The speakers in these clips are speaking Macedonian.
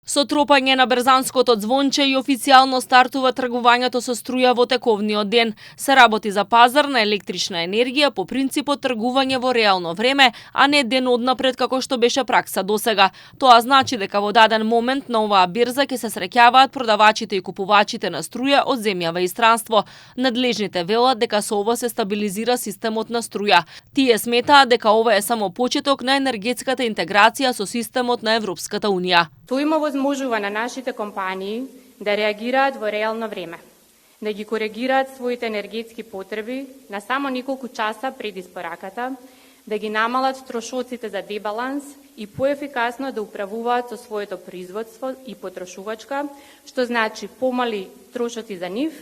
Со тропање на Берзанското звонче и официјално стартува тргувањето со струја во тековниот ден. Се работи за пазар на електрична енергија по принципот тргување во реално време, а не ден однапред како што беше пракса досега. Тоа значи дека во даден момент на оваа бирза ќе се среќаваат продавачите и купувачите на струја од земја во инстранство. Надлежните велат дека со ова се стабилизира системот на струја. Тие сметаат дека ова е само почеток на енергетската интеграција со системот на Европската унија. Тоа има возможува на нашите компании да реагираат во реално време, да ги коригираат своите енергетски потреби на само неколку часа пред испораката, да ги намалат трошоците за дебаланс и поефикасно да управуваат со своето производство и потрошувачка, што значи помали трошоци за нив,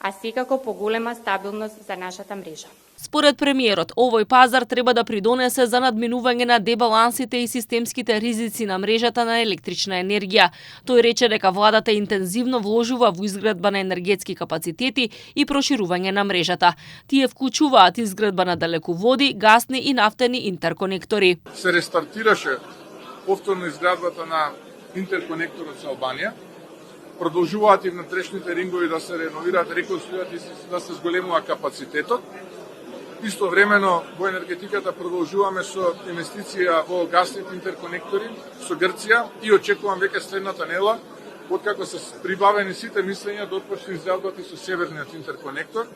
а секако поголема стабилност за нашата мрежа. Според премиерот, овој пазар треба да придонесе за надминување на дебалансите и системските ризици на мрежата на електрична енергија. Тој рече дека владата интензивно вложува во изградба на енергетски капацитети и проширување на мрежата. Тие вклучуваат изградба на далеководи, гасни и нафтени интерконектори. Се рестартираше повторно изградбата на интерконекторот со Албанија. Продолжуваат и внатрешните рингови да се реновираат, реконструираат и да се зголемува капацитетот. Истовремено во енергетиката продолжуваме со инвестиција во гасните интерконектори со Грција и очекувам веќе следната недела, откако се прибавени сите мислења да отпочне изградбата со северниот интерконектор.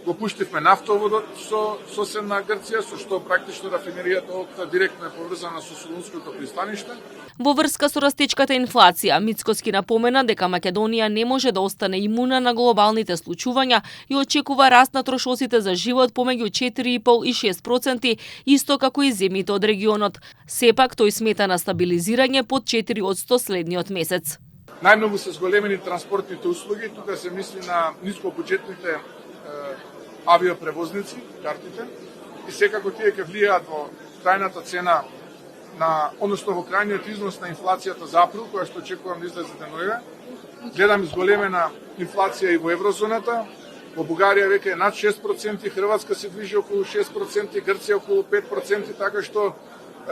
Го пуштивме нафтоводот со соседна Грција, со што практично рафинеријата директно е поврзана со Солунското пристаниште. Во врска со растечката инфлација, Мицкоски напомена дека Македонија не може да остане имуна на глобалните случувања и очекува раст на трошоците за живот помеѓу 4,5 и 6%, исто како и земјите од регионот. Сепак тој смета на стабилизирање под 4% следниот месец. Најмногу се зголемени транспортните услуги, тука се мисли на нискобуџетните авиопревозници, картите, и секако тие ќе влијаат во крајната цена односно во крајниот износ на инфлацијата за април, која што очекувам да излезе денојве. Гледам изголемена инфлација и во еврозоната. Во Бугарија веќе е над 6%, Хрватска се движи околу 6%, Грција околу 5%, така што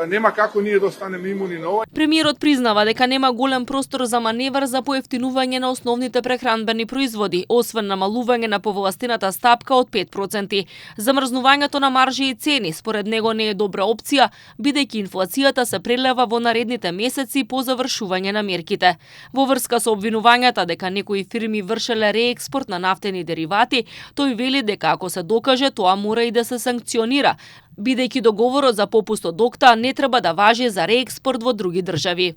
нема како ние да останеме имуни на ова. Премиерот признава дека нема голем простор за маневар за поевтинување на основните прехранбени производи, освен намалување на повластената стапка од 5%. Замрзнувањето на маржи и цени според него не е добра опција, бидејќи инфлацијата се прелева во наредните месеци по завршување на мерките. Во врска со обвинувањата дека некои фирми вршеле реекспорт на нафтени деривати, тој вели дека ако се докаже, тоа мора и да се санкционира, бидејќи договорот за попуст од ОКТА не треба да важи за реекспорт во други држави.